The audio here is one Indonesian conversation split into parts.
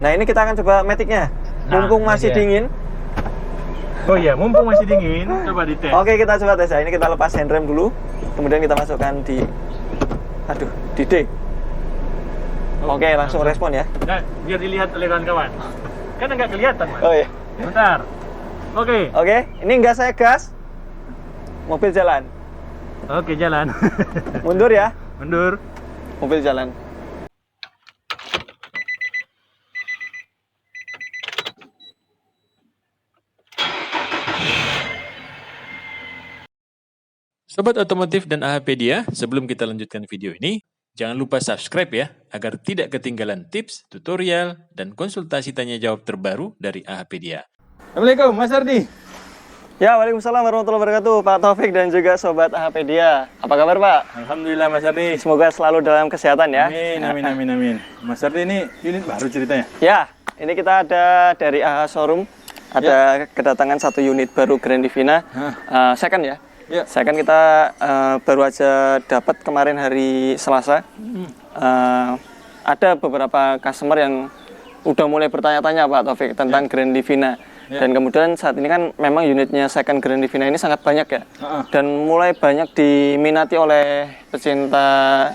Nah, ini kita akan coba Matic-nya. Mumpung masih dingin. Oh iya, mumpung masih dingin, coba dites. Oke, kita coba tes ya. Ini kita lepas handrem dulu. Kemudian kita masukkan di D. Oke, langsung respon ya. Nah, biar dilihat oleh kawan-kawan. Kan nggak kelihatan, Mas. Oh iya. Bentar. Oke. Oke, ini nggak saya gas. Mobil jalan. Oke, jalan. Mundur ya. Mundur. Mobil jalan. Sobat Otomotif dan AHPedia, sebelum kita lanjutkan video ini, jangan lupa subscribe ya, agar tidak ketinggalan tips, tutorial, dan konsultasi tanya jawab terbaru dari AHPedia. Assalamualaikum, Mas Ardi. Ya, waalaikumsalam warahmatullahi wabarakatuh, Pak Taufik dan juga Sobat AHPedia. Apa kabar, Pak? Alhamdulillah, Mas Ardi. Semoga selalu dalam kesehatan ya. Amin. Mas Ardi, ini unit baru ceritanya? Ya, ini kita ada dari AH Showroom, ada kedatangan satu unit baru Grand Livina, second ya. Ya. Second kita baru aja dapat kemarin hari Selasa. Ada beberapa customer yang udah mulai bertanya-tanya Pak Taufik tentang Grand Livina. Dan kemudian saat ini kan memang unitnya second Grand Livina ini sangat banyak ya. Dan mulai banyak diminati oleh pecinta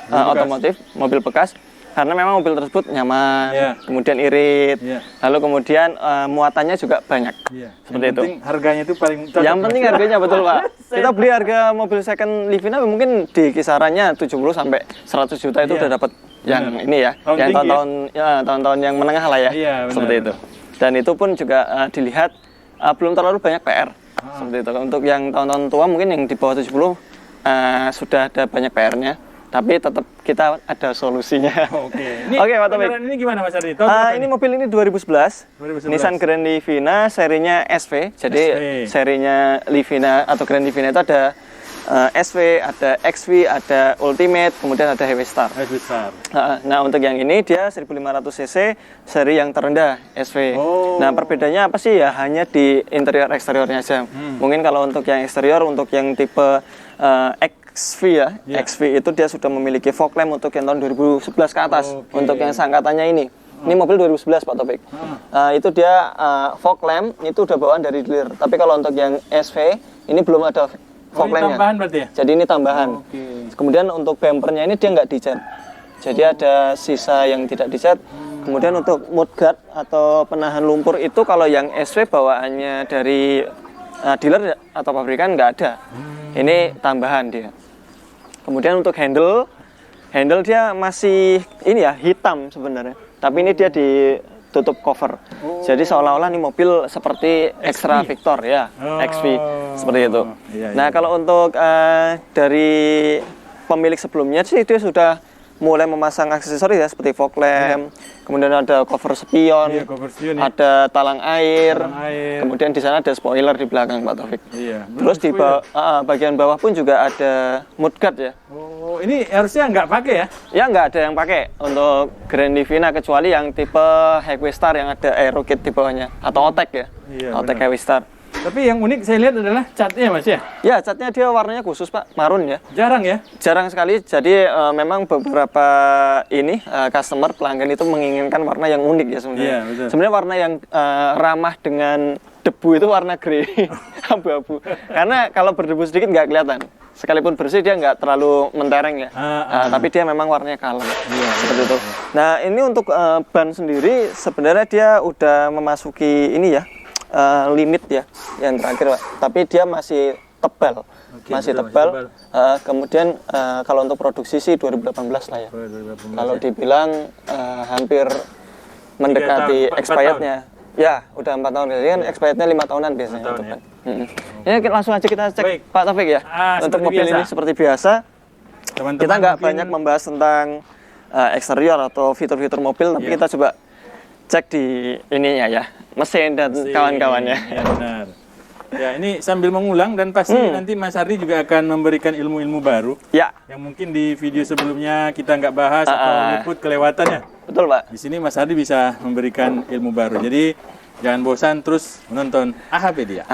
otomotif, mobil bekas. Karena memang mobil tersebut nyaman, kemudian irit, lalu kemudian muatannya juga banyak. Seperti itu. Penting harganya itu paling cocok. Yang penting harganya betul Pak. Kita beli harga mobil second Livina mungkin di kisarannya 70 sampai 100 juta itu udah dapat yang ini ya, yang tahun-tahun yang menengah lah ya. Seperti itu. Dan itu pun juga dilihat belum terlalu banyak PR. Seperti itu. Untuk yang tahun-tahun tua mungkin yang di bawah 70 sudah ada banyak PR-nya. Tapi tetap kita ada solusinya. Oke, Pak Taufik. Ini gimana Mas Ardi? Ini mobil ini 2011. Nissan Grand Livina serinya SV. Jadi serinya Livina atau Grand Livina itu ada SV, ada XV, ada Ultimate, kemudian ada Heavy Star. Nah, untuk yang ini dia 1500 cc seri yang terendah SV. Nah, perbedaannya apa sih ya? Hanya di interior eksteriornya aja. Mungkin kalau untuk yang eksterior, untuk yang tipe XV ya, XV itu dia sudah memiliki fog lamp untuk yang tahun 2011 ke atas. Untuk yang seangkatannya ini mobil 2011 Pak Taufik. Itu dia fog lamp itu udah bawaan dari dealer. Tapi kalau untuk yang SV ini belum ada fog lampnya. Tambahan berarti ya? Jadi ini tambahan. Kemudian untuk bumpernya ini dia nggak dicat. Jadi ada sisa yang tidak dicat. Kemudian untuk mudguard atau penahan lumpur itu kalau yang SV bawaannya dari dealer atau pabrikan nggak ada. Ini tambahan dia. Kemudian untuk handle dia masih ini ya hitam sebenarnya. Tapi ini dia ditutup cover. Jadi seolah-olah nih mobil seperti Extra Victor ya, XV seperti itu. Nah, kalau untuk dari pemilik sebelumnya sih dia sudah mulai memasang aksesoris ya seperti fog lamp, kemudian ada cover spion, ada talang air, kemudian di sana ada spoiler di belakang Pak Taufik. Terus di bagian bawah pun juga ada mudguard ya. Oh, ini harusnya nggak pakai ya? Ya, nggak ada yang pakai untuk Grand Livina kecuali yang tipe Heavy Star yang ada aero kit di bawahnya atau Otek ya, Otek Heavy Star. Tapi yang unik saya lihat adalah catnya Mas ya? Ya, catnya dia warnanya khusus Pak, marun ya. Jarang ya? Jarang sekali, jadi memang beberapa customer pelanggan itu menginginkan warna yang unik ya sebenarnya. Sebenarnya warna yang ramah dengan debu itu warna grey, abu-abu. Karena kalau berdebu sedikit nggak kelihatan. Sekalipun bersih dia nggak terlalu mentereng ya. Tapi dia memang warnanya kalem. Seperti itu. Nah, ini untuk ban sendiri sebenarnya dia udah memasuki ini ya. Limit ya yang terakhir Pak, tapi dia masih tebal, masih tebal. Kemudian kalau untuk produksi sih 2018 lah ya. Kalau dibilang hampir mendekati expirednya, ya udah 4 tahun. Jadi kan expirednya 5 tahunan biasanya untuk ban. Ya langsung aja kita cek Pak Taufik ya. Untuk mobil ini seperti biasa, kita nggak banyak membahas tentang eksterior atau fitur-fitur mobil, tapi kita coba cek di ininya ya, mesin dan kawan-kawannya. Ya, benar. Ya, ini sambil mengulang dan pasti nanti Mas Ardi juga akan memberikan ilmu-ilmu baru. Ya. Yang mungkin di video sebelumnya kita nggak bahas atau luput kelewatannya. Betul Pak. Di sini Mas Ardi bisa memberikan ilmu baru. Jadi jangan bosan terus menonton AHPedia.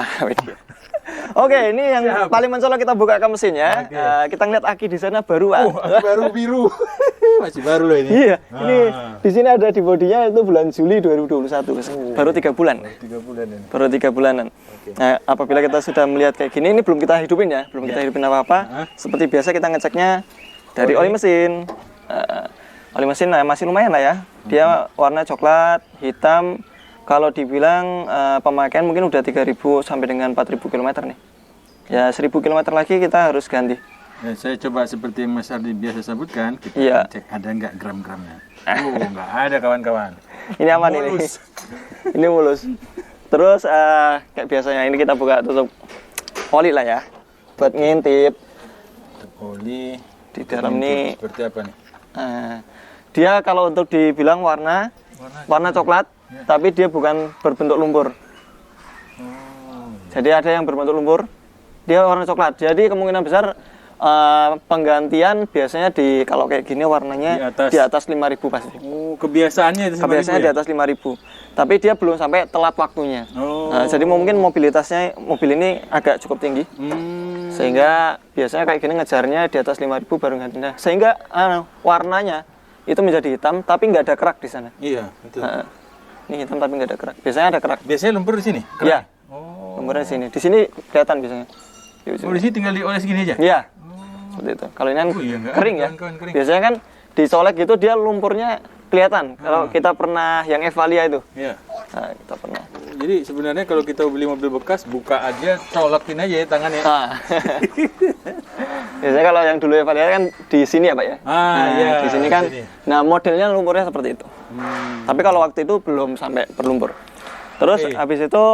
Oke, ini yang paling mencolok kita buka ke mesinnya. Kita ngeliat aki di sana baru Pak. Aki baru biru. Masih baru loh ini. Iya, ini di sini ada di bodinya itu bulan Juli 2021. Baru 3 bulan. 3 bulan ini. Baru 3 bulanan. Nah, apabila kita sudah melihat kayak gini, ini belum kita hidupin ya, belum kita hidupin apa-apa. Seperti biasa kita ngeceknya dari oli mesin. Oli mesin masih lumayan lah ya. Dia warna coklat, hitam. Kalau dibilang pemakaian mungkin udah 3.000 sampai dengan 4.000 km nih. Ya 1.000 km lagi kita harus ganti. Ya, saya coba seperti yang Mas Ardi biasa sebutkan, kita cek ada nggak gram-gramnya. Nggak ada kawan-kawan. Ini aman mulus. Ini mulus. Terus kayak biasanya ini kita buka tutup oli lah ya, buat ngintip. Tutup oli. Di dalam ini. Seperti apa nih? Dia kalau untuk dibilang warna coklat, tapi dia bukan berbentuk lumpur. Jadi ada yang berbentuk lumpur, dia warna coklat. Jadi kemungkinan besar penggantian biasanya kalau kayak gini warnanya di atas 5.000 pasti. Oh, kebiasaannya itu 5.000 kebiasaannya di atas 5.000. Tapi dia belum sampai telat waktunya. Jadi mungkin mobil ini agak cukup tinggi. Sehingga biasanya kayak gini ngejarnya di atas 5.000 baru gantinya. Sehingga warnanya itu menjadi hitam tapi nggak ada kerak di sana. Iya, betul. Ini hitam tapi nggak ada kerak. Biasanya ada kerak. Biasanya lumpur di sini? Iya. Lumpurnya di sini. Di sini kelihatan biasanya. Di sini tinggal dioles gini aja? Iya. Seperti itu. Kalau ini kan kering ya. Kering. Biasanya kan dicolek gitu dia lumpurnya kelihatan. Kalau kita pernah yang Evalia itu. Iya. Nah, kita pernah. Jadi sebenarnya kalau kita beli mobil bekas, buka aja, colekin aja ya tangannya. Biasanya kalau yang dulu Evalia kan di sini ya Pak ya. Iya. Di sini kan. Nah modelnya lumpurnya seperti itu. Tapi kalau waktu itu belum sampai berlumpur. Terus habis itu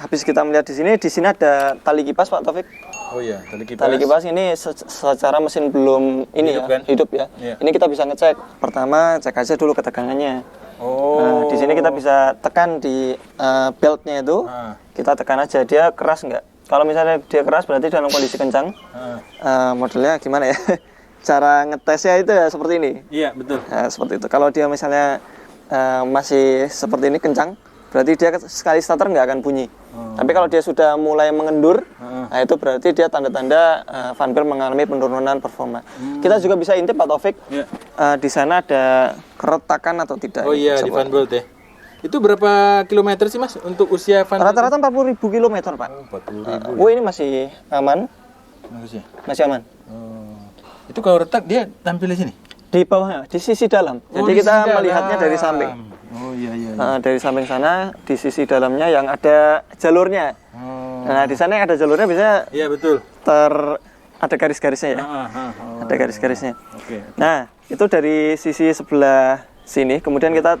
habis kita melihat di sini ada tali kipas Pak Taufik. Oh iya, tali kipas. Tali kipas ini secara mesin belum ini hidup, ya, kan? Hidup ya. Yeah. Ini kita bisa ngecek. Pertama cek aja dulu ketegangannya. Nah, di sini kita bisa tekan di beltnya itu. Kita tekan aja dia keras nggak. Kalau misalnya dia keras berarti dalam kondisi kencang. Modelnya gimana ya? Cara ngetesnya itu ya seperti ini. Iya betul. Nah, seperti itu. Kalau dia misalnya masih seperti ini kencang, berarti dia sekali starter nggak akan bunyi. Tapi kalau dia sudah mulai mengendur, nah itu berarti dia tanda-tanda Van Bil mengalami penurunan performa. Kita juga bisa intip Pak Taufik, di sana ada keretakan atau tidak. Oh iya, di Van Bil ya. Itu berapa kilometer sih Mas untuk usia Van Bil? Rata-rata 40.000 kilometer Pak. 40.000. Ini masih aman. Masih aman. Itu kalau retak dia tampil di sini? Di bawahnya, di sisi dalam. Jadi kita melihatnya dari samping. Oh iya. Dari samping sana, di sisi dalamnya yang ada jalurnya. Nah di sana yang ada jalurnya biasanya. Iya betul. Ada garis-garisnya ya. Ada garis-garisnya. Nah itu dari sisi sebelah sini. Kemudian kita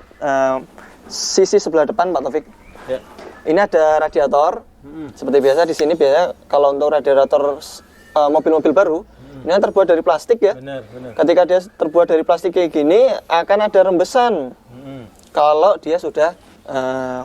sisi sebelah depan Pak Taufik. Ya. Ini ada radiator. Seperti biasa di sini biasa kalau untuk radiator mobil-mobil baru. Ini yang terbuat dari plastik ya. Benar. Ketika dia terbuat dari plastik kayak gini akan ada rembesan. Kalau dia sudah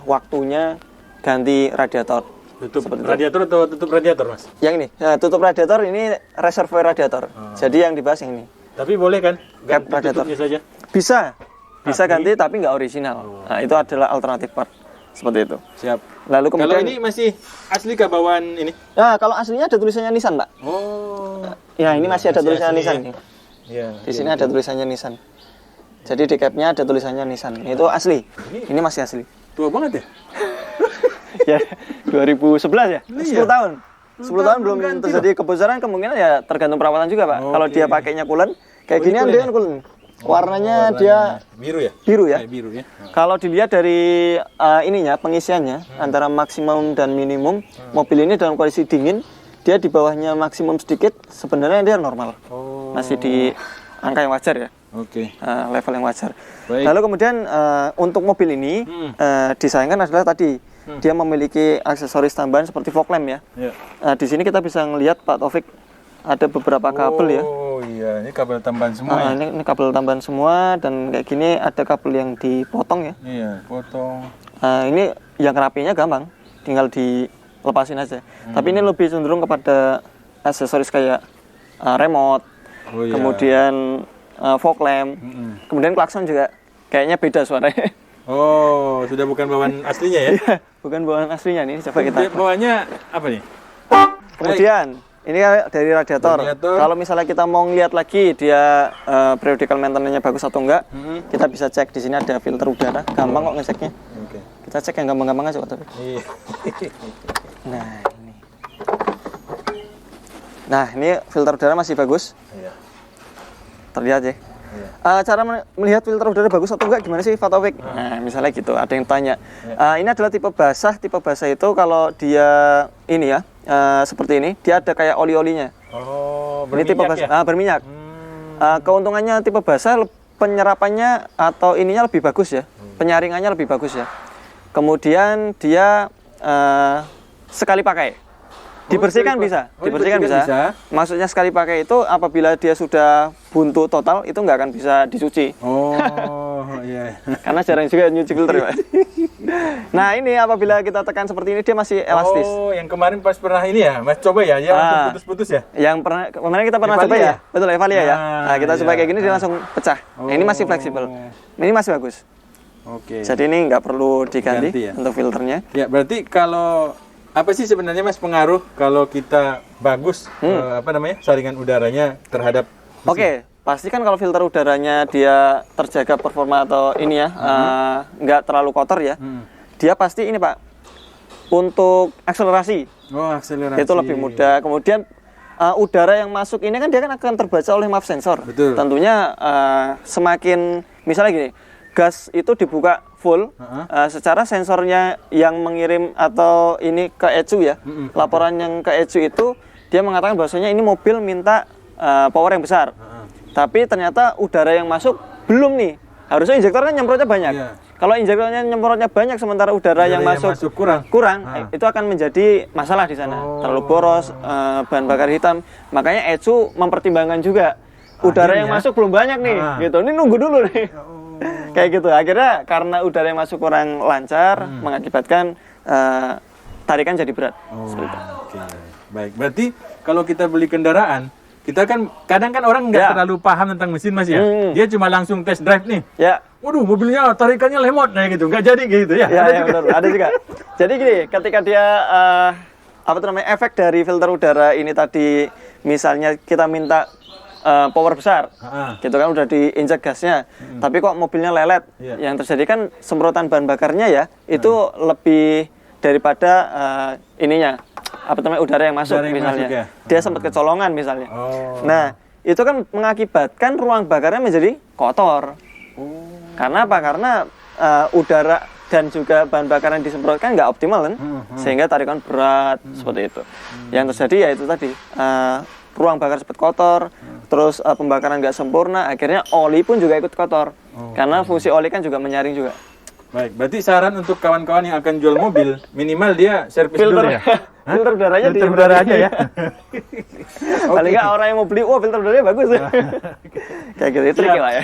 waktunya ganti radiator. Tutup radiator atau tutup radiator Mas? Yang ini, tutup radiator ini reservoir radiator. Jadi yang dibahas yang ini. Tapi boleh kan? Ganti radiatornya saja? Bisa ganti tapi nggak original. Nah itu adalah alternatif part. Seperti itu. Siap. Lalu kemudian. Kalau ini masih asli kah bawaan ini? Nah kalau aslinya ada tulisannya Nissan Pak. Ya ini masih ada tulisannya Nissan nih. Di sini ada tulisannya Nissan. Jadi di capnya ada tulisannya Nissan. Itu asli. Ini masih asli. Tua banget ya? Ya 2011 ya. 10 tahun. 10 tahun belum terjadi kebocoran, kemungkinan ya tergantung perawatan juga Pak. Kalau dia pakainya coolant, kayak gini kan dia kan coolant. Warnanya dia biru ya? Biru ya. Biru ya. Kalau dilihat dari ininya pengisiannya antara maksimum dan minimum, mobil ini dalam kondisi dingin, dia di bawahnya maksimum sedikit, sebenarnya dia normal. Masih di angka yang wajar ya. Level yang wajar. Baik. Lalu kemudian untuk mobil ini disayangkan adalah tadi dia memiliki aksesoris tambahan seperti fog lamp ya. Di sini kita bisa melihat Pak Taufik ada beberapa kabel ya. Oh iya, ini kabel tambahan semua ya? Ini kabel tambahan semua dan kayak gini ada kabel yang dipotong ya. Iya, potong. Ini yang rapinya gampang, tinggal dilepasin aja. Tapi ini lebih cenderung kepada aksesoris kayak remote, kemudian fog lamp, kemudian klakson juga kayaknya beda suaranya. Oh, sudah bukan bawaan aslinya ya? Bukan bawaan aslinya nih, coba kita. Bawaannya apa nih? Kemudian Ini dari radiator. Kalau misalnya kita mau lihat lagi dia periodical maintenance-nya bagus atau enggak, kita bisa cek di sini ada filter udara. Gampang kok ngeceknya. Kita cek yang gampang-gampang aja kok. Nah, ini. Nah, ini filter udara masih bagus. Terlihat ya. Cara melihat filter udara bagus atau enggak gimana sih, Pak Taufik? Nah, misalnya gitu, ada yang tanya. Ini adalah tipe basah. Tipe basah itu kalau dia ini ya, seperti ini, dia ada kayak oli-olinya. Ini tipe basah, berminyak. Keuntungannya tipe basah, penyerapannya atau ininya lebih bagus ya, penyaringannya lebih bagus ya. Kemudian dia sekali pakai. Dibersihkan bisa, dibersihkan bisa. Maksudnya sekali pakai itu apabila dia sudah buntu total itu nggak akan bisa dicuci. Iya. Karena jarang juga nyuci filter, Pak. Nah, ini apabila kita tekan seperti ini dia masih elastis. Yang kemarin pas pernah ini ya, Mas coba ya, dia langsung putus-putus ya. Yang kemarin kita pernah coba ya. Betul, Evalia ya. Nah, kita coba kayak gini dia langsung pecah. Ini masih fleksibel. Ini masih bagus. Jadi ini nggak perlu diganti ya untuk filternya. Ya, berarti kalau apa sih sebenarnya Mas pengaruh kalau kita bagus saringan udaranya terhadap mesin? Pasti kan kalau filter udaranya dia terjaga performa atau ini ya, nggak terlalu kotor ya. Dia pasti ini Pak, untuk akselerasi. Akselerasi. Itu lebih mudah. Kemudian udara yang masuk ini kan dia kan akan terbaca oleh MAP sensor. Betul. Tentunya semakin misalnya gini, gas itu dibuka full, secara sensornya yang mengirim atau ini ke ECU ya, laporan yang ke ECU itu dia mengatakan bahwasanya ini mobil minta power yang besar, tapi ternyata udara yang masuk belum nih, harusnya injektornya nyemprotnya banyak. Kalau injektornya nyemprotnya banyak sementara udara yang masuk kurang, itu akan menjadi masalah di sana, terlalu boros, bahan bakar hitam. Makanya ECU mempertimbangkan juga udara yang masuk belum banyak nih, gitu. Ini nunggu dulu nih. Kayak gitu. Akhirnya karena udara yang masuk kurang lancar, mengakibatkan tarikan jadi berat. Baik. Berarti kalau kita beli kendaraan, kita kan kadang kan orang nggak terlalu paham tentang mesin Mas ya. Dia cuma langsung test drive nih. Waduh, mobilnya tarikannya lemot nah gitu. Nggak jadi gitu ya. Benar. Ada juga. Jadi gini, ketika dia efek dari filter udara ini tadi, misalnya kita minta power besar, gitu kan udah diinjek gasnya, tapi kok mobilnya lelet, yang terjadi kan semprotan bahan bakarnya ya, itu lebih daripada ininya, udara yang masuk misalnya, dia sempat kecolongan misalnya. Nah, itu kan mengakibatkan ruang bakarnya menjadi kotor. Karena apa? Karena udara dan juga bahan bakar yang disemprotkan nggak optimal kan, sehingga tarikan berat seperti itu. Yang terjadi ya itu tadi. Ruang bakar cepat kotor, terus pembakaran nggak sempurna, akhirnya oli pun juga ikut kotor. Karena fungsi oli kan juga menyaring juga. Baik, berarti saran untuk kawan-kawan yang akan jual mobil, minimal dia servis dulu ya? Filter udaranya filter udaranya ya? Paling nggak orang yang mau beli, filter udaranya bagus. Kayak gitu, itu lah ya.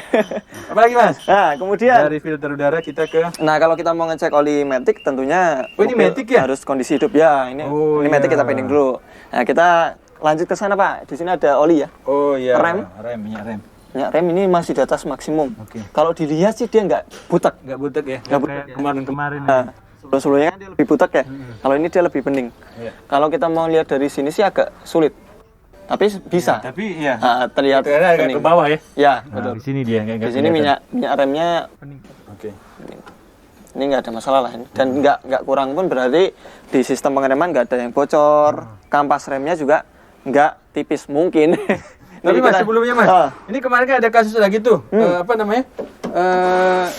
Apalagi Mas? Nah, kemudian dari filter udara kita ke... Nah, kalau kita mau ngecek oli matic, tentunya ini matic ya? Harus kondisi hidup ya. Ini matic kita pending dulu. Nah, kita lanjut ke sana Pak. Di sini ada oli ya. Minyak rem ini masih di atas maksimum. Kalau dilihat sih dia nggak butek. Nggak butek ya? Nggak butek. Kemarin-kemarin. Sebelum-sebelumnya kan dia lebih butek ya. Kalau ini dia lebih bening. Kalau kita mau lihat dari sini sih agak sulit. Tapi bisa. Tapi ya. Terlihat agak ke bawah ya. Ya, betul. Di sini dia. Di sini minyak remnya bening. Ini nggak ada masalah lah. Dan nggak kurang pun berarti di sistem pengereman nggak ada yang bocor. Kampas remnya juga nggak tipis mungkin. Tapi Mas sebelumnya Mas, ini kemarin kan ada kasus lagi tuh,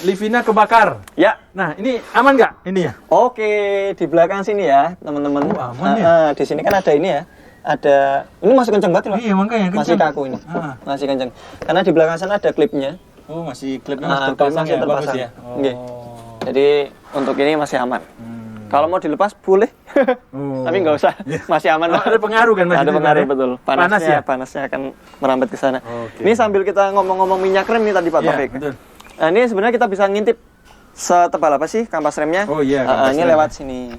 Livina kebakar. Ya. Nah ini aman nggak ini ya? Oke, di belakang sini ya teman-teman. Aman ya? Di sini kan ada ini ya, ada ini masih kenceng banget loh. Iya makanya kenceng. Masih kaku ini, masih kenceng. Karena di belakang sana ada klipnya. Masih klipnya masih terpasang ya? Bagus ya? Jadi untuk ini masih aman. Kalau mau dilepas boleh, tapi nggak usah, masih aman. Ada pengaruh kan Mas? Ada pengaruh betul. Panasnya akan merambat ke sana. Ini sambil kita ngomong-ngomong minyak rem nih tadi Pak Taufik. Nah, ini sebenarnya kita bisa ngintip setebal apa sih kampas remnya. Ini lewat sini.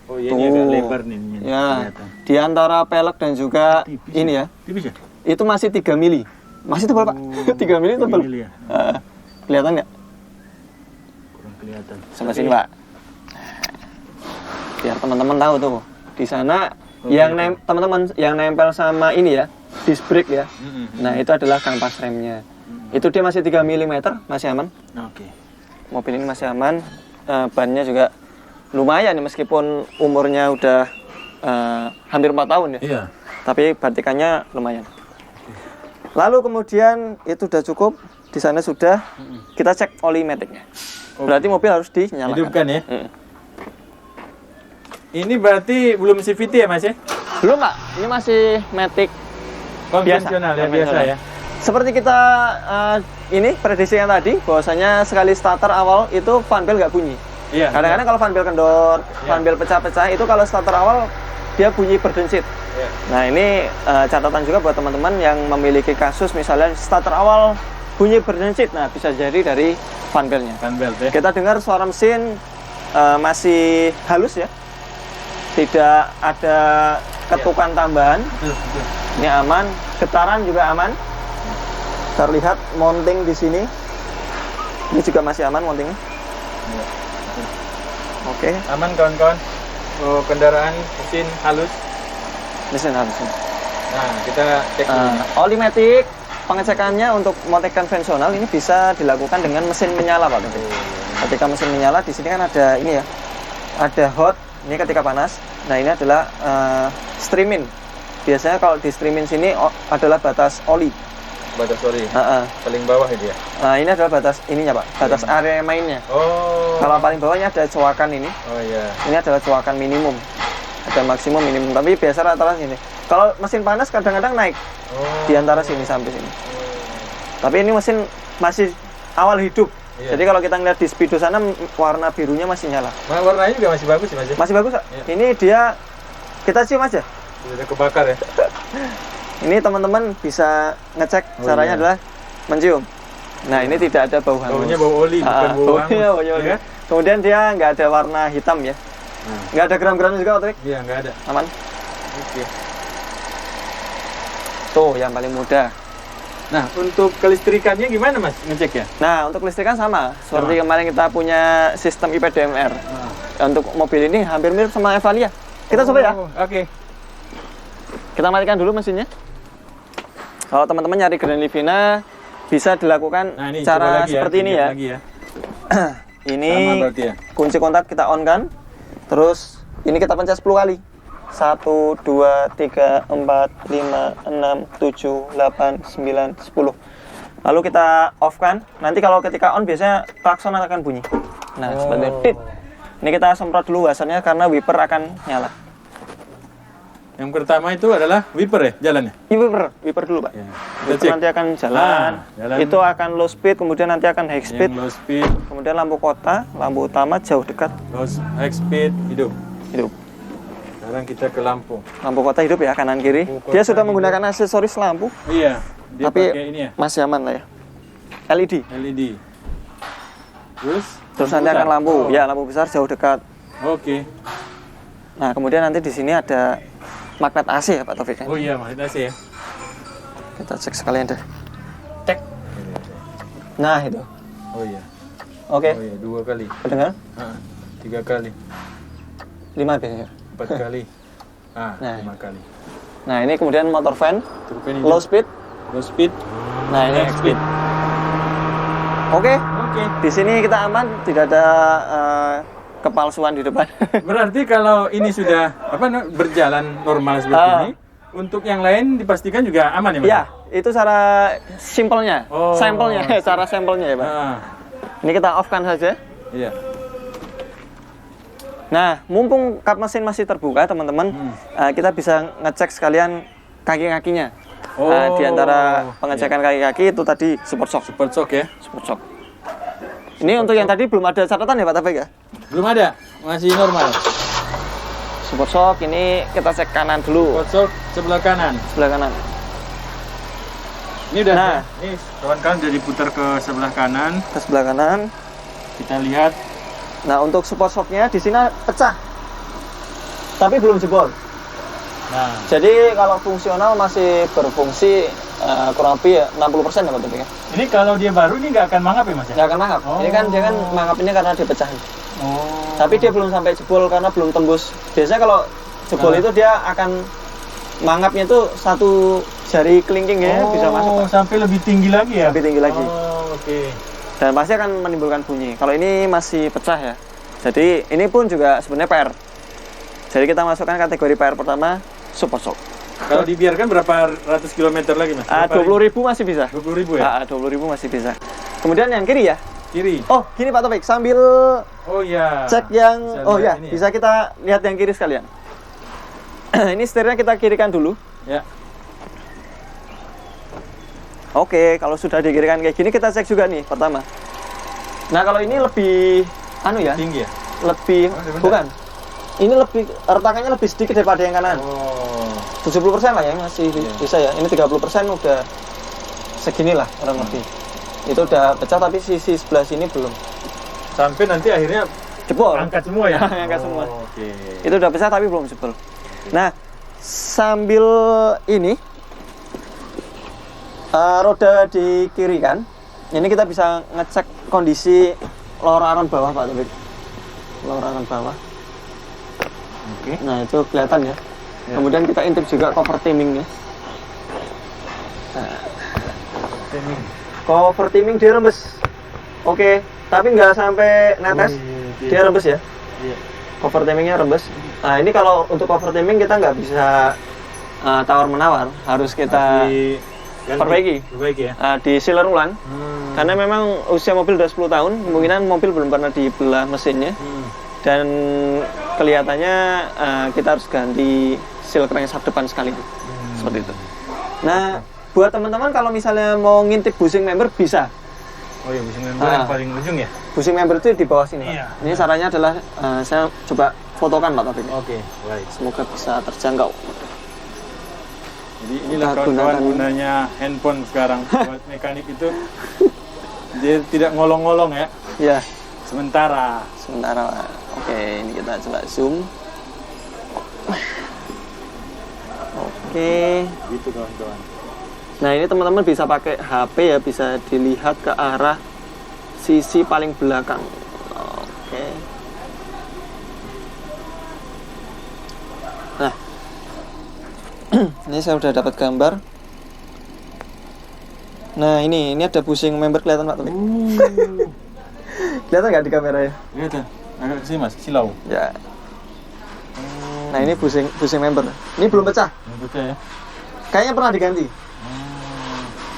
Ini agak lebar nih. Ya, di antara pelek dan juga ini ya. Tipis ya? Itu masih 3 mili. Masih tebal Pak. 3 mili tebal. Kelihatan nggak? Kurang kelihatan. Sampai sini Pak. Biar teman-teman tahu tuh, di sana Teman-teman yang nempel sama ini ya, disc brake ya. Nah, itu adalah kampas remnya. Itu dia masih 3 mm, masih aman. Oke. Mobil ini masih aman. Bannya juga lumayan ya, meskipun umurnya udah hampir 4 tahun ya. Iya. Tapi batikannya lumayan. Lalu kemudian itu udah cukup. Di sana sudah. Kita cek oli matic-nya. Berarti mobil harus dinyalakan. Hidupkan ya. Ini berarti belum CVT ya Mas ya? Belum Pak, ini masih matic konvensional biasa ya. Seperti kita ini prediksi yang tadi, bahwasanya sekali starter awal itu fan bell nggak bunyi. Iya. Kadang-kadang kalau fan bell kendor, fan bell pecah-pecah itu kalau starter awal dia bunyi burden seat. Iya. Nah ini catatan juga buat teman-teman yang memiliki kasus misalnya starter awal bunyi burden seat, nah bisa jadi dari fan bellnya. Fan belt ya. Kita dengar suara mesin masih halus ya. Tidak ada ketukan tambahan. Betul. Ini aman, getaran juga aman. Terlihat mounting di sini. Ini juga masih aman mountingnya. Oke. Aman kawan-kawan. Oh, kendaraan mesin halus. Mesin halus. Nah, kita cek dulu. Oli matic, pengecekannya untuk motor konvensional ini bisa dilakukan dengan mesin menyala Pak. Ketika mesin menyala di sini kan ada ini ya. Ada hot. Ini ketika panas. Nah ini adalah streaming. Biasanya kalau di streaming sini adalah batas oli. Batas oli. Paling bawah itu ya. Nah ini adalah batas ininya Pak. Batas area mainnya. Oh. Kalau paling bawahnya ada coakan ini. Oh iya. Ini adalah coakan minimum. Ada maksimum minimum. Tapi biasa rata-rata sini. Kalau mesin panas kadang-kadang naik di antara sini sampai sini. Tapi ini mesin masih awal hidup. Iya. Jadi kalau kita ngeliat di speedo sana warna birunya masih nyala. Warnanya juga masih bagus ya Mas? Masih bagus Pak. Iya. Ini dia kita cium aja. Sudah kebakar ya. Ini teman-teman bisa ngecek caranya adalah mencium. Nah ini tidak ada bau hangus. Baunya bau oli bukan bau hangus. Bau oli. Ya? Kemudian dia nggak ada warna hitam ya. Nggak ada gram-gram juga Pak. Iya nggak ada. Aman. Oke. Tuh yang paling mudah. Nah, untuk kelistrikannya gimana Mas ngecek ya? Nah, untuk kelistrikan sama. Seperti kemarin kita punya sistem IPDMR. Untuk mobil ini hampir mirip sama Evalia. Kita coba ya. Oke. Kita matikan dulu mesinnya. Kalau teman-teman nyari Grand Livina, bisa dilakukan cara seperti ini ya. Ini kunci kontak kita on kan. Terus ini kita pencet 10 kali. 1, 2, 3, 4, 5, 6, 7, 8, 9, 10. Lalu kita off kan. Nanti kalau ketika on biasanya klakson akan bunyi. Nah, seperti itu. Ini kita semprot dulu wasannya karena wiper akan nyala. Yang pertama itu adalah wiper ya, jalannya? Wiper dulu Pak. Ya. Wiper nanti akan jalan. Itu akan low speed, kemudian nanti akan high speed. Low speed. Kemudian lampu kota, lampu utama jauh dekat. High speed, hidup. Sekarang kita ke lampu. Lampu kota hidup ya, kanan kiri. Dia sudah menggunakan aksesoris lampu. Iya. Dia tapi pakai ini ya. Masih aman lah ya. LED. Terus nanti akan lampu. Ya, lampu besar jauh dekat. Oke. Nah, kemudian nanti di sini ada magnet AC ya Pak Taufik. Oh iya, magnet AC ya. Kita cek sekalian deh. Cek. Nah, itu. Oh iya. Oke. Oh iya, 2 kali. Kedengar? 3 kali. 5 biasanya. 4 kali. 5 kali. Nah, ini kemudian motor fan. Low speed. Nah, ini high speed. Oke. Di sini kita aman, tidak ada kepalsuan di depan. Berarti kalau ini sudah berjalan normal seperti ini, untuk yang lain dipastikan juga aman ya Mas? Ya, itu cara simpelnya. Sampelnya, cara sampelnya ya Pak. Ini kita off kan saja. Iya. Nah, mumpung kap mesin masih terbuka, teman-teman, kita bisa ngecek sekalian kaki-kakinya. Di antara pengecekan kaki-kaki itu tadi support shock ya. Support shock. Ini untuk yang tadi belum ada catatan ya Pak Taufik ya? Belum ada, masih normal. Support shock ini kita cek kanan dulu. Support shock sebelah kanan. Ini udah. Nah, ini kawan-kawan jadi putar ke sebelah kanan. Kita lihat. Nah, untuk support shocknya di sini pecah, tapi belum jebol. Nah, jadi kalau fungsional masih berfungsi kurang lebih 60% ya Pak Taufik. Ini kalau dia baru ini nggak akan mangap ya Mas? Nggak akan mangap. Ini kan dia kan mangapnya karena dipecahin. Tapi dia belum sampai jebol karena belum tembus. Biasanya kalau jebol itu dia akan mangapnya itu satu jari kelingkingnya bisa masuk, Pak. Sampai lebih tinggi lagi ya? Lebih tinggi lagi. Oh, oke. Dan pasti akan menimbulkan bunyi. Kalau ini masih pecah ya. Jadi ini pun juga sebenarnya PR. Jadi kita masukkan kategori PR pertama, super shock. Kalau dibiarkan berapa ratus kilometer lagi, Mas? 20.000 masih bisa. 20.000 ya? 20.000 masih bisa. Kemudian yang kiri ya. Kiri. Oh, gini Pak Taufik, sambil cek yang bisa kita lihat yang kiri sekalian. Ini setirnya kita kirikan dulu. Ya. Oke, kalau sudah dikirikan kayak gini kita cek juga nih pertama. Nah, kalau ini lebih tinggi ya? Lebih bukan. Ini lebih retakannya lebih sedikit daripada yang kanan. 70% lah ya, masih bisa ya. Ini 30% udah seginilah kurang lebih. Itu udah pecah tapi sisi sebelah sini belum. Sampai nanti akhirnya jebol. Angkat semua ya? Angkat semua. Oke. Itu udah pecah tapi belum jebol. Nah, sambil ini roda di kiri kan, ini kita bisa ngecek kondisi lower arm bawah Pak Taufik. Lower arm bawah. Oke. Nah itu kelihatan ya. Kemudian kita intip juga cover timingnya. Nah. Cover timing dia rembes. Oke, tapi nggak sampai netes. Dia rembes ya. Cover timingnya rembes. Nah ini kalau untuk cover timing kita nggak bisa tawar menawar, harus kita perbaiki ya? Di sealer ulang. Karena memang usia mobil udah 10 tahun, kemungkinan mobil belum pernah dibelah mesinnya. Dan kelihatannya kita harus ganti seal crankshaft depan sekali. Seperti itu. Nah, buat teman-teman kalau misalnya mau ngintip bushing member bisa. Oh iya, bushing member yang paling ujung ya? Bushing member itu di bawah sini. Iya. Ini caranya adalah saya coba fotokan Pak Taufik. Oke, baik. Semoga bisa terjangkau. Jadi inilah kawan-kawan gunanya handphone sekarang. Buat mekanik itu dia tidak ngolong-ngolong ya. Iya. Sementara. Oke, ini kita coba zoom. Oke. Gitu kawan-kawan. Nah ini teman-teman bisa pakai HP ya, bisa dilihat ke arah sisi paling belakang. Oke. Nah, ini saya udah dapat gambar. Nah ini ada bushing member kelihatan Pak Taufik. Kelihatan nggak di kamera ya? Kelihatan. Agak kesini Mas, silau. Ya. Nah ini bushing member. Ini belum pecah. Belum pecah ya? Kayaknya pernah diganti.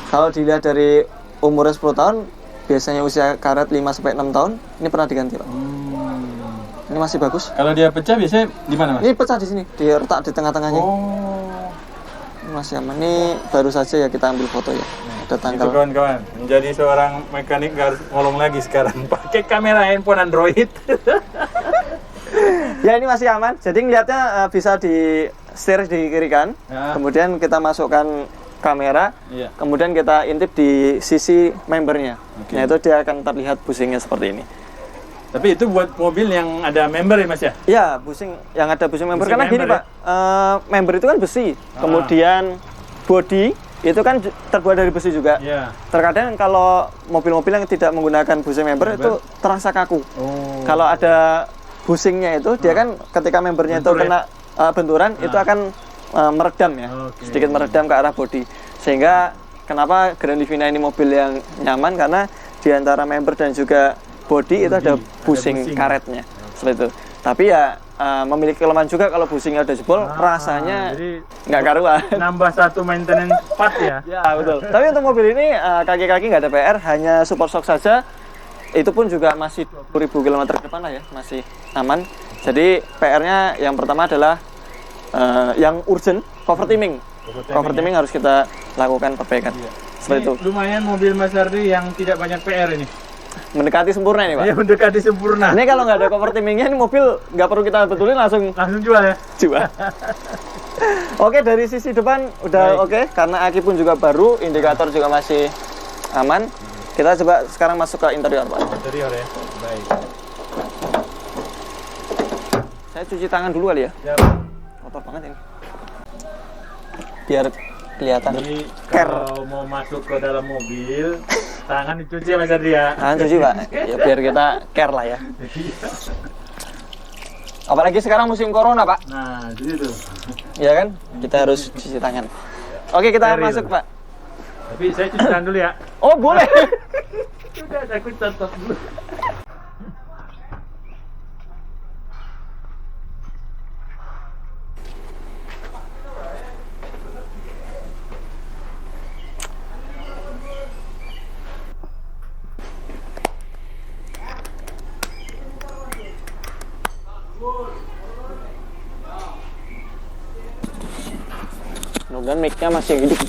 Kalau dilihat dari umurnya 10 tahun, biasanya usia karet 5-6 tahun, ini pernah diganti Pak. Ini masih bagus. Kalau dia pecah biasanya di mana Mas? Ini pecah di sini, diretak di tengah-tengahnya. Ini masih aman. Ini baru saja ya kita ambil foto ya. Ada tanggal. Itu kawan-kawan, menjadi seorang mekanik nggak harus ngolong lagi sekarang. Pakai kamera handphone Android. Ya ini masih aman. Jadi ngeliatnya bisa di setir di kiri kan. Kemudian kita masukkan kamera, kemudian kita intip di sisi membernya. Nah itu dia akan terlihat bushingnya seperti ini. Tapi itu buat mobil yang ada member ya Mas ya? Iya, bushing yang ada bushing member. Karena gini Pak, member itu kan besi. Kemudian body itu kan terbuat dari besi juga. Terkadang kalau mobil-mobil yang tidak menggunakan bushing member itu terasa kaku. Kalau ada bushingnya itu, dia kan ketika membernya itu kena benturan, itu akan meredam ya, sedikit meredam ke arah bodi. Sehingga kenapa Grand Livina ini mobil yang nyaman, karena di antara member dan juga bodi itu ada bushing karetnya, seperti itu. Tapi ya memiliki kelemahan juga kalau bushingnya udah jebol, rasanya nggak karuan. Nambah satu maintenance part ya? Ya betul. Tapi untuk mobil ini kaki-kaki nggak ada PR, hanya super shock saja. Itu pun juga masih 20.000 km ke depan lah ya, masih aman. Jadi PR-nya yang pertama adalah yang urgent, cover timing. Cover timing harus kita lakukan perbaikan. Seperti itu. Lumayan mobil Mas Ardi yang tidak banyak PR ini. Mendekati sempurna ini Pak. Iya, mendekati sempurna. Ini kalau nggak ada cover timingnya, ini mobil nggak perlu kita betulin, langsung jual ya? Jual. Oke, dari sisi depan udah oke, karena aki pun juga baru, indikator juga masih aman. Kita coba sekarang masuk ke interior Pak. Interior ya, baik. Saya cuci tangan dulu kali ya. Kotor banget ini. Biar kelihatan. Ini kalau mau masuk ke dalam mobil, tangan dicuci Mas Ardi ya. Tangan cuci Pak, ya biar kita care lah ya. Apalagi sekarang musim corona, Pak. Nah, itu. Ya kan? Kita harus cuci tangan. Oke, kita masuk, Pak. Tapi saya cuci tangan dulu ya. Oh, boleh. Udah, aku contoh dulu. Mudah-mudahan mic-nya masih hidup.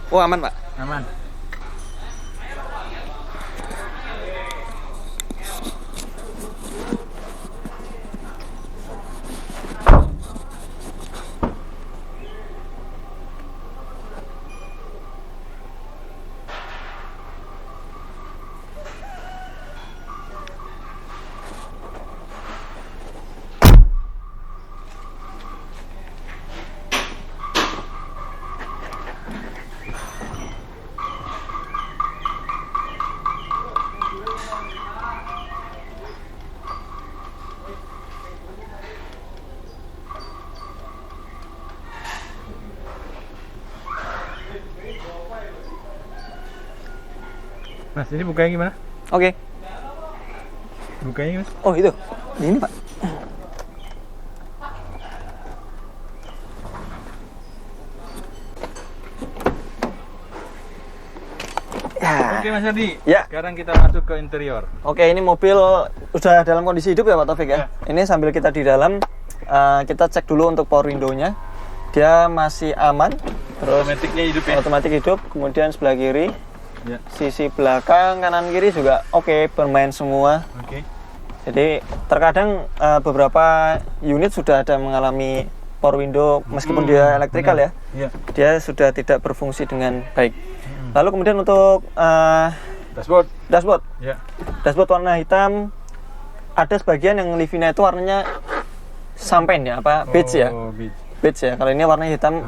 Oh, aman, Pak. Aman. Mas, ini bukanya gimana? Oke. Bukanya Mas? Oh, itu. Ini, Pak. Ya. Oke Mas Ardi. Ya. Sekarang kita masuk ke interior. Oke, ini mobil udah dalam kondisi hidup ya Pak Taufik ya. Ini sambil kita di dalam, kita cek dulu untuk power window-nya. Dia masih aman. Terus Otomatiknya hidup ya. otomatis hidup. Kemudian sebelah kiri, Ya. sisi belakang, kanan kiri juga oke, bermain semua. Oke. Jadi terkadang beberapa unit sudah ada mengalami power window meskipun dia elektrikal ya. Iya. Dia sudah tidak berfungsi dengan baik. Lalu kemudian untuk dashboard. Ya. Dashboard warna hitam. Ada sebagian yang Livina itu warnanya sampen ya, beige ya. Oh, beige. Beige ya. Kalau ini warna hitam,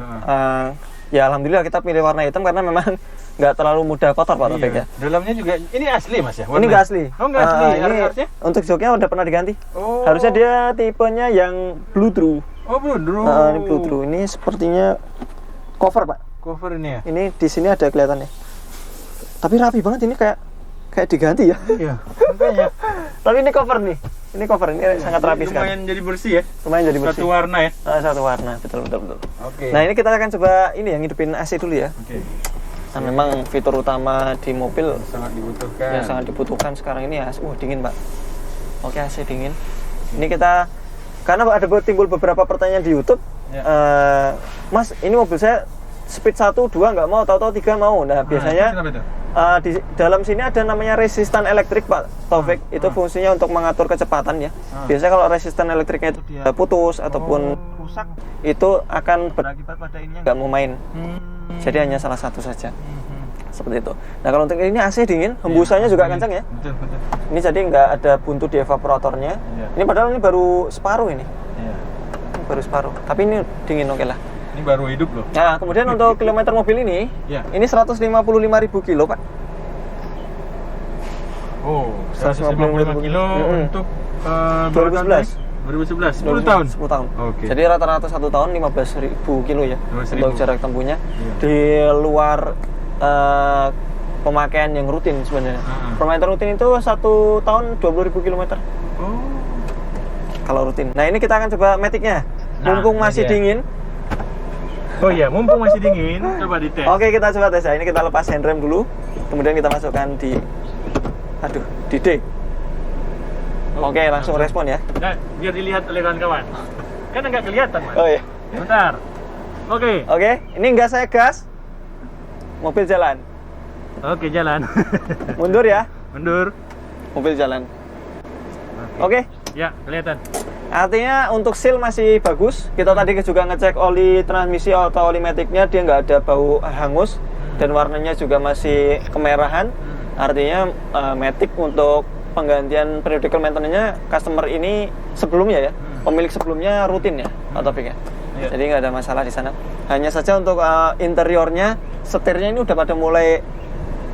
ya alhamdulillah kita pilih warna hitam karena memang nggak terlalu mudah kotor Pak Taufik ya. Dalamnya juga ini asli Mas ya? Ini nggak asli. Oh, nggak asli. Ini Harusnya? untuk joknya udah pernah diganti. Oh. Harusnya dia tipenya yang blue true. Oh, blue true. Ini blue true. Ini sepertinya cover Pak. Cover ini ya? Ini di sini ada kelihatannya. Tapi rapi banget ini, kayak diganti ya. Iya. Makanya. Tapi ini cover nih. Ini cover ini sangat rapi sekali. Lumayan jadi bersih ya? Lumayan jadi bersih. Satu warna ya? Satu warna, betul. Oke. Nah, ini kita akan coba ini yang hidupin AC dulu ya. Oke. Nah, memang fitur utama di mobil Sangat dibutuhkan. yang sangat dibutuhkan sekarang ini AC. Dingin Pak. Oke, AC dingin. Ini kita, karena ada timbul beberapa pertanyaan di YouTube. Ya. Mas, ini mobil saya speed 1, 2 nggak mau, tahu-tahu 3 mau. Nah, biasanya Kenapa itu? di dalam sini ada namanya resistan elektrik Pak Taufik. Itu fungsinya untuk mengatur kecepatan ya. Biasanya kalau resistan elektriknya itu dia putus ataupun rusak, itu akan berakibat pada ininya nggak mau main. Jadi hanya salah satu saja. Seperti itu. Nah, kalau untuk ini AC dingin, hembusannya juga kencang ya. Betul. Ini jadi nggak ada buntu di evaporatornya. Iya. Ini padahal ini baru separuh ini. Iya. Ini baru separuh. Tapi ini dingin oke lah. Ini baru hidup loh. Nah, kemudian untuk kilometer mobil ini, Ya. ini 155.000 kilo Pak. Oh, 155 kilo untuk 2011. 10 tahun. 10 tahun. Oke. Jadi rata-rata 1 tahun 15.000 kilo ya 15.000. untuk jarak tempuhnya. Iya. Di luar pemakaian yang rutin sebenarnya. Pemakaian rutin itu 1 tahun 20.000 km. Oh. Kalau rutin. Nah, ini kita akan coba Matic-nya. Nah, Mumpung masih ini dia. dingin. Oh iya, mumpung masih dingin, coba dites. Oke, kita coba tes ya. Ini kita lepas handrem dulu. Kemudian kita masukkan di D. Oke, langsung respon ya. Nah, biar dilihat oleh kawan-kawan. Kan nggak kelihatan, Mas. Oh iya. Bentar. Oke. Oke, ini nggak saya gas. Mobil jalan. Oke, jalan. Mundur ya. Mundur. Mobil jalan. Oke. Ya, kelihatan. Artinya untuk seal masih bagus. Kita tadi juga ngecek oli transmisi atau oli Matic-nya, dia nggak ada bau hangus dan warnanya juga masih kemerahan. Artinya Matic untuk penggantian periodical maintenance-nya customer ini sebelumnya ya, pemilik sebelumnya rutin ya, Pak Taufik ya. Jadi nggak ada masalah di sana. Hanya saja untuk interiornya, setirnya ini udah pada mulai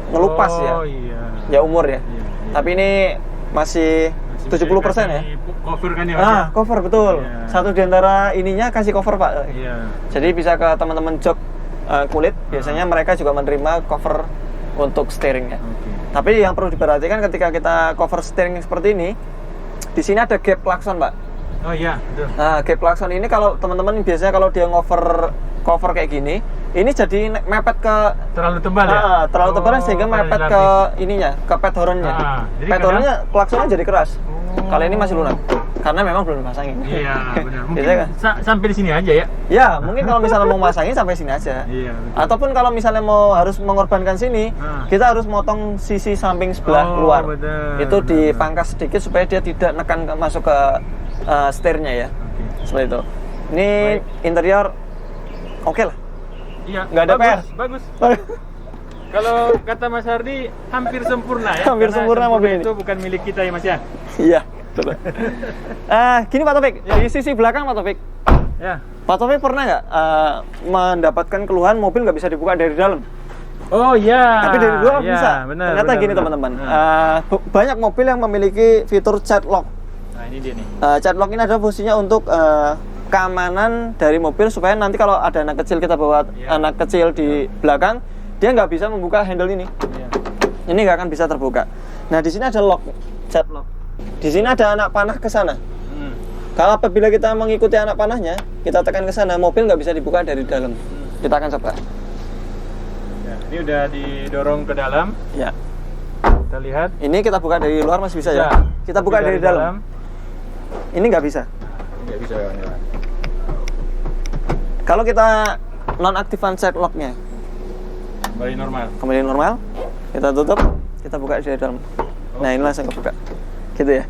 ngelupas ya. Oh iya. Ya umur ya. Iya. Tapi ini masih 70% ya. Cover kan ya? Cover betul. Yeah. Satu di antara ininya kasih cover Pak. Iya. Jadi bisa ke teman-teman jok kulit, biasanya mereka juga menerima cover untuk steering ya. Tapi yang perlu diperhatikan ketika kita cover steering seperti ini, di sini ada gap klakson Pak. Oh iya, betul. Nah, gap klakson ini kalau teman-teman biasanya kalau dia cover kayak gini, ini jadi mepet ke terlalu tebal ya? Terlalu tebal sehingga mepet ke ininya, ke pet hornnya. Pet hornnya klaksonnya jadi keras. Kali ini masih lunak. Karena memang belum dipasangin. Iya, benar. Mungkin sampai di sini aja ya? Ya, mungkin kalau misalnya mau masangin sampai sini aja. Iya, betul. Ataupun kalau misalnya harus mengorbankan sini, kita harus motong sisi samping sebelah luar. Betul, itu dipangkas sedikit supaya dia tidak nekan masuk ke setirnya ya. Seperti itu. Ini interior oke lah. Iya. Nggak ada PR. Bagus. Kalau kata Mas Hardi, hampir sempurna ya. Hampir sempurna mobil ini. Itu bukan milik kita ya Mas ya? Iya. Betul. Gini Pak Taufik, di sisi belakang Pak Taufik. Ya. Pak Taufik pernah nggak mendapatkan keluhan mobil nggak bisa dibuka dari dalam? Oh iya. Tapi dari luar bisa. Benar, ternyata gini teman-teman. Banyak mobil yang memiliki fitur child lock. Nah ini dia nih. Child lock ini adalah fungsinya untuk keamanan dari mobil supaya nanti kalau ada anak kecil kita bawa anak kecil di belakang, dia nggak bisa membuka handle ini. Ini nggak akan bisa terbuka. Nah di sini ada lock, child lock. Di sini ada anak panah ke sana. Kalau apabila kita mengikuti anak panahnya, kita tekan ke sana, mobil nggak bisa dibuka dari dalam. Kita akan coba. Ya, ini udah didorong ke dalam. Ya. Kita lihat. Ini kita buka dari luar masih bisa ya. Kita buka dari dalam. Ini nggak bisa. Nggak bisa ya. Kalau kita nonaktifkan child lock-nya, kembali normal. Kita tutup, kita buka dari dalam. Nah ini langsung kebuka. Gitu ya.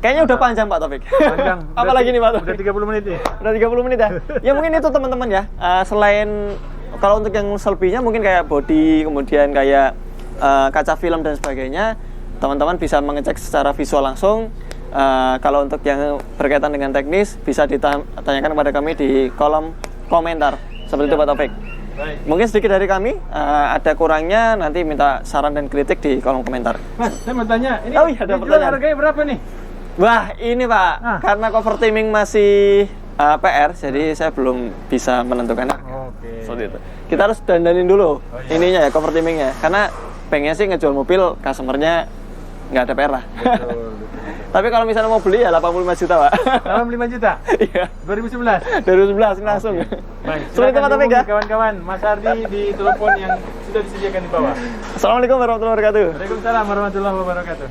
Kayaknya udah panjang Pak Taufik. Panjang. Apalagi nih Pak Taufik? Udah 30 menit ya? Udah 30 menit ya? Ya mungkin itu teman-teman ya. Selain kalau untuk yang selebihnya mungkin kayak body, kemudian kayak kaca film dan sebagainya, teman-teman bisa mengecek secara visual langsung. Kalau untuk yang berkaitan dengan teknis, bisa ditanyakan kepada kami di kolom komentar. Seperti itu Pak Taufik. Baik. Mungkin sedikit dari kami, ada kurangnya nanti minta saran dan kritik di kolom komentar. Mas, saya mau tanya, ini ada pertanyaan. Harganya berapa nih? Wah, ini Pak, karena cover timing masih PR, jadi saya belum bisa menentukan. Oke. Seperti itu. Kita harus dandanin dulu ininya ya, cover timingnya. Karena pengen sih ngejual mobil, customernya nggak ada PR lah. Betul. Tapi kalau misalnya mau beli ya 85 juta Pak. 85 juta? Iya. 2011? 2011 ini langsung. Baik, Seperti itu Pak Taufik ya. Kawan-kawan, Mas Hardi di telepon yang sudah disediakan di bawah. Assalamualaikum warahmatullahi wabarakatuh. Waalaikumsalam warahmatullahi wabarakatuh.